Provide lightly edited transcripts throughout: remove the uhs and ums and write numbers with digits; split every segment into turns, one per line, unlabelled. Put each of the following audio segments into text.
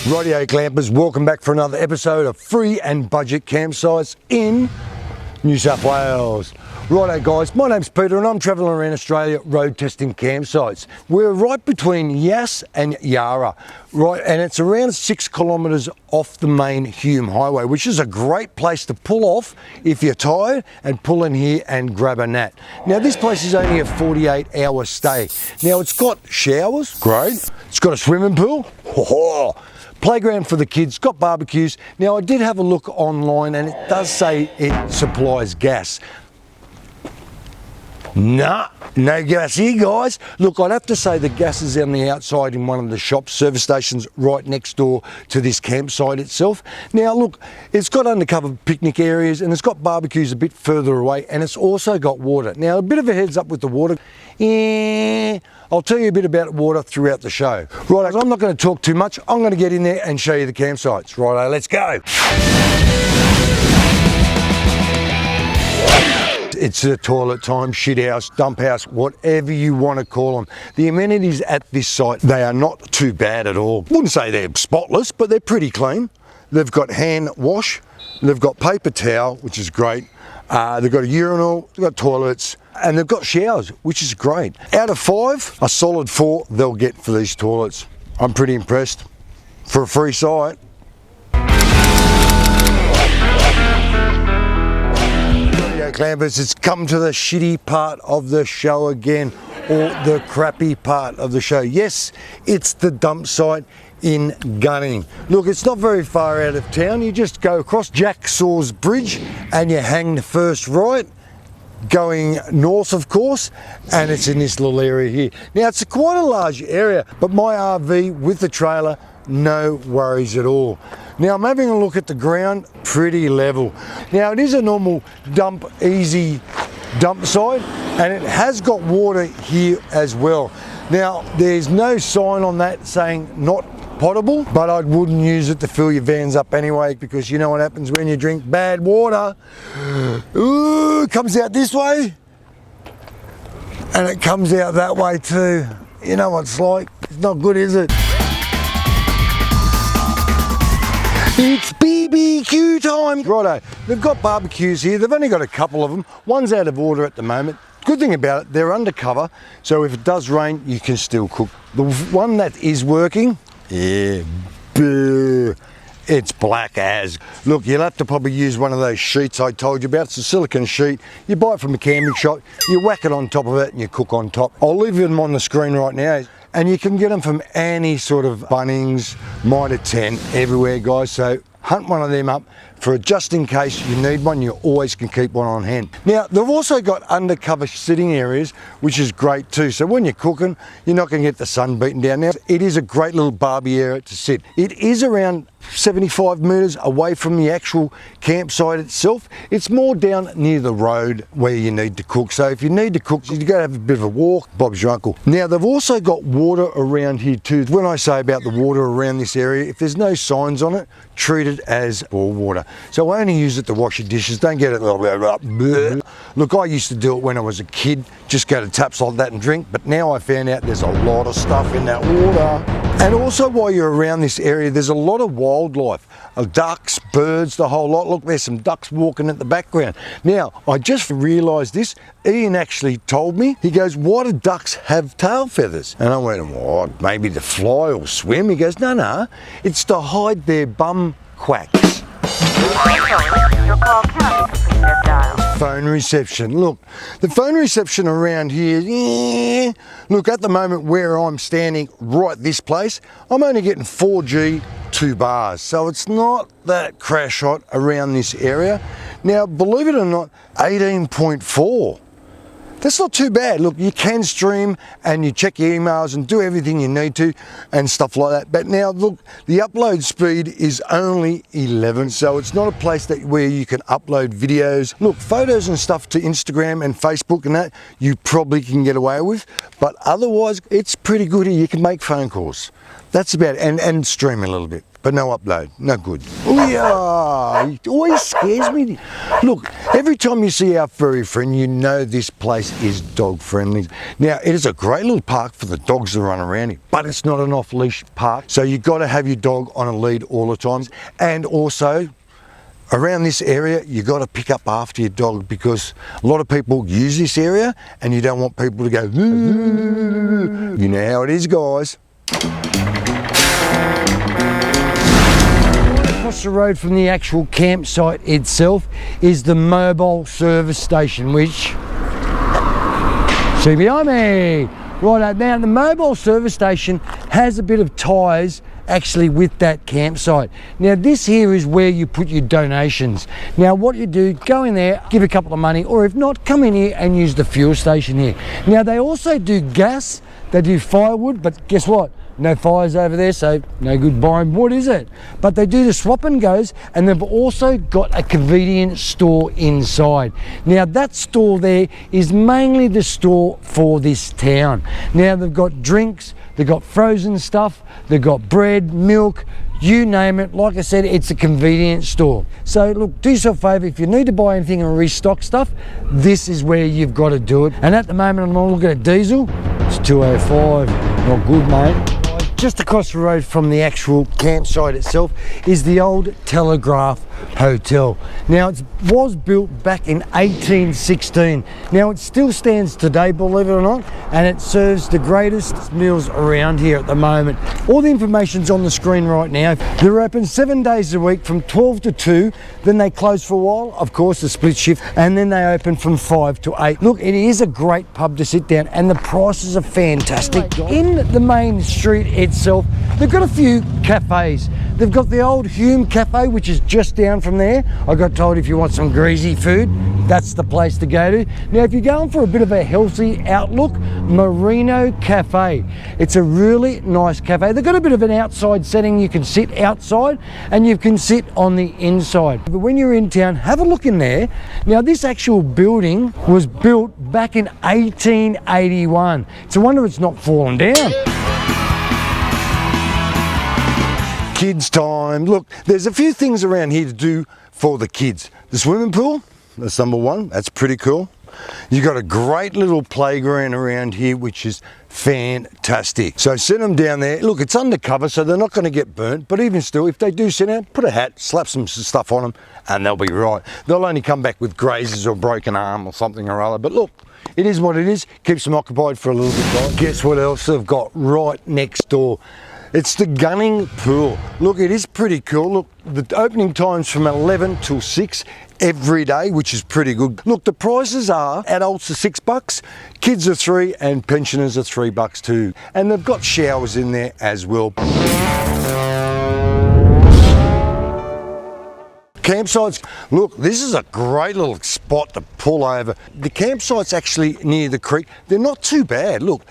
Radio Clampers, welcome back for another episode of Free and Budget Campsites in New South Wales. Righto guys, my name's Peter and I'm travelling around Australia road testing campsites. We're right between Yass and Yarra, right, and it's around 6 kilometres off the main Hume Highway, which is a great place to pull off if you're tired and pull in here and grab a nap. Now this place is only a 48-hour stay. Now it's got showers, great, it's got a swimming pool, playground for the kids, got barbecues. Now I did have a look online and it does say it supplies gas. Nah, no gas here guys. Look, I'd have to say the gas is on the outside in one of the shops, service stations right next door to this campsite itself. Now look, it's got undercover picnic areas and it's got barbecues a bit further away and it's also got water. Now a bit of a heads up with the water. I'll tell you a bit about water throughout the show. Right, I'm not going to talk too much. I'm going to get in there and show you the campsites. Righto, let's go. It's a toilet time, shit house, dump house, whatever you want to call them. The amenities at this site, they are not too bad at all. Wouldn't say they're spotless, but they're pretty clean. They've got hand wash, they've got paper towel, which is great. They've got a urinal, they've got toilets, and they've got showers, which is great. Out of 5, a solid 4 they'll get for these toilets. I'm pretty impressed. For a free site. Clampers, it's come to the shitty part of the show again, or the crappy part of the show. Yes, it's the dump site in Gunning. Look, it's not very far out of town. You just go across Jack Saw's Bridge and you hang the first right, going north of course, and it's in this little area here. Now it's quite a large area, but my RV with the trailer, no worries at all. Now I'm having a look at the ground, pretty level. Now it is a normal dump, easy dump site, and it has got water here as well. Now there's no sign on that saying not potable, but I wouldn't use it to fill your vans up anyway, because you know what happens when you drink bad water. Ooh, it comes out this way, and it comes out that way too. You know what it's like, it's not good, is it? It's BBQ time! Righto, they've got barbecues here. They've only got a couple of them. One's out of order at the moment. Good thing about it, they're undercover, so if it does rain, you can still cook. The one that is working, yeah, it's black as. Look, you'll have to probably use one of those sheets I told you about. It's a silicone sheet. You buy it from a camping shop, you whack it on top of it and you cook on top. I'll leave them on the screen right now. And you can get them from any sort of Bunnings, Mitre 10, everywhere guys. So hunt one of them up for just in case you need one. You always can keep one on hand. Now they've also got undercover sitting areas, which is great too. So when you're cooking, you're not going to get the sun beating down. Now it is a great little barbie area to sit. It is around 75 metres away from the actual campsite itself. It's more down near the road where you need to cook. So if you need to cook, you've got to have a bit of a walk. Bob's your uncle. Now they've also got water around here too. When I say about the water around this area, if there's no signs on it, treat it as bore water. So I only use it to wash your dishes. Don't get it. Look, I used to do it when I was a kid. Just go to taps like that and drink. But now I found out there's a lot of stuff in that water. And also while you're around this area, there's a lot of wildlife, ducks, birds, the whole lot. Look, there's some ducks walking at the background. Now, I just realised this. Ian actually told me, he goes, why do ducks have tail feathers? And I went, what, maybe to fly or swim? He goes, no, it's to hide their bum quacks.
Your call cannot be completed as dialed.
Phone reception. Look, the phone reception around here, look, at the moment where I'm standing right this place, I'm only getting 4G 2 bars, so it's not that crash hot around this area. Now, believe it or not, 18.4. That's not too bad. Look, you can stream and you check your emails and do everything you need to and stuff like that. But now look, the upload speed is only 11, so it's not a place where you can upload videos. Look, photos and stuff to Instagram and Facebook and that, you probably can get away with, but otherwise it's pretty good here. You can make phone calls. That's about it, and stream a little bit. but no upload, no good. Oh yeah, it always scares me. Look, every time you see our furry friend, you know this place is dog friendly. Now, it is a great little park for the dogs to run around in, but it's not an off-leash park, so you've got to have your dog on a lead all the time. And also, around this area, you got to pick up after your dog, because a lot of people use this area and you don't want people to go, you know how it is, guys. Across the road from the actual campsite itself is the mobile service station, which, see behind me. Right now, the mobile service station has a bit of ties actually with that campsite. Now this here is where you put your donations. Now what you do, go in there, give a couple of money, or if not, come in here and use the fuel station here. Now they also do gas, they do firewood, but guess what? No fires over there, so no good buying wood, is it? But they do the swap and goes, and they've also got a convenience store inside. Now that store there is mainly the store for this town. Now they've got drinks, they've got frozen stuff, they've got bread, milk, you name it. Like I said, it's a convenience store. So look, do yourself a favour, if you need to buy anything and restock stuff, this is where you've got to do it. And at the moment, I'm looking at diesel, it's 205, not good, mate. Just across the road from the actual campsite itself is the old Telegraph Hotel. Now it was built back in 1816. Now it still stands today, believe it or not, and it serves the greatest meals around here at the moment. All the information's on the screen right now. They're open 7 days a week from 12 to 2, then they close for a while, of course the split shift, and then they open from 5 to 8. Look, it is a great pub to sit down and the prices are fantastic. In the main street itself, they've got a few cafes. They've got the old Hume Cafe, which is just down from there. I got told if you want some greasy food, that's the place to go to. Now, if you're going for a bit of a healthy outlook, Merino Cafe. It's a really nice cafe. They've got a bit of an outside setting. You can sit outside and you can sit on the inside. But when you're in town, have a look in there. Now, this actual building was built back in 1881. It's a wonder it's not fallen down. Kids time. Look, there's a few things around here to do for the kids. The swimming pool, that's number one, that's pretty cool. You've got a great little playground around here, which is fantastic. So send them down there. Look, it's undercover, so they're not going to get burnt, but even still, if they do sit down, put a hat, slap some stuff on them, and they'll be right. They'll only come back with grazes or broken arm or something or other, but look, it is what it is. Keeps them occupied for a little bit, guys. Guess what else they've got right next door? It's the gunning pool. Look, it is pretty cool. Look, the opening time's from 11 till 6 every day, which is pretty good. Look, the prices are adults are $6, kids are $3, and pensioners are $3 too. And they've got showers in there as well. Campsites, look, this is a great little spot to pull over. The campsite's actually near the creek. They're not too bad. Look,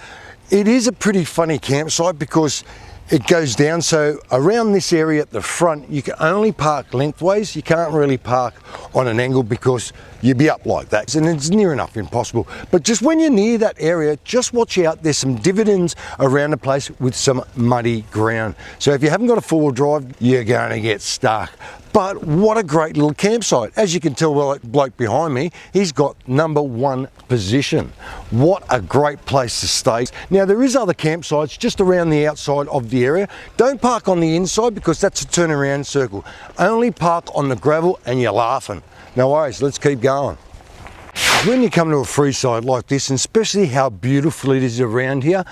it is a pretty funny campsite because it goes down, so around this area at the front you can only park lengthways. You can't really park on an angle because you'd be up like that, and it's near enough impossible. But just when you're near that area, just watch out, there's some dividends around the place with some muddy ground, so if you haven't got a four-wheel drive, you're going to get stuck. But what a great little campsite. As you can tell, well, that bloke behind me, he's got #1 position. What a great place to stay. Now, there is other campsites just around the outside of the area. Don't park on the inside because that's a turnaround circle. Only park on the gravel and you're laughing. No worries, let's keep going. When you come to a free site like this, and especially how beautiful it is around here,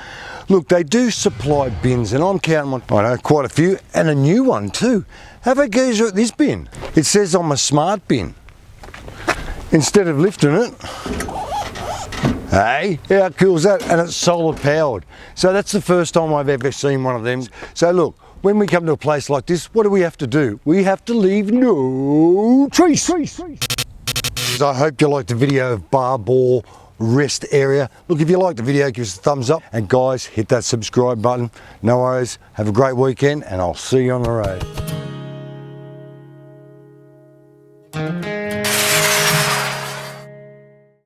look, they do supply bins, and I'm counting on, I know, quite a few, and a new one too. Have a gazer at this bin. It says I'm a smart bin. Instead of lifting it, hey, how cool is that? And it's solar powered. So that's the first time I've ever seen one of them. So look, when we come to a place like this, what do we have to do? We have to leave no trace. I hope you liked the video of Bar-Ball Rest Area. Look, if you liked the video, give us a thumbs up. And guys, hit that subscribe button. No worries. Have a great weekend, and I'll see you on the road.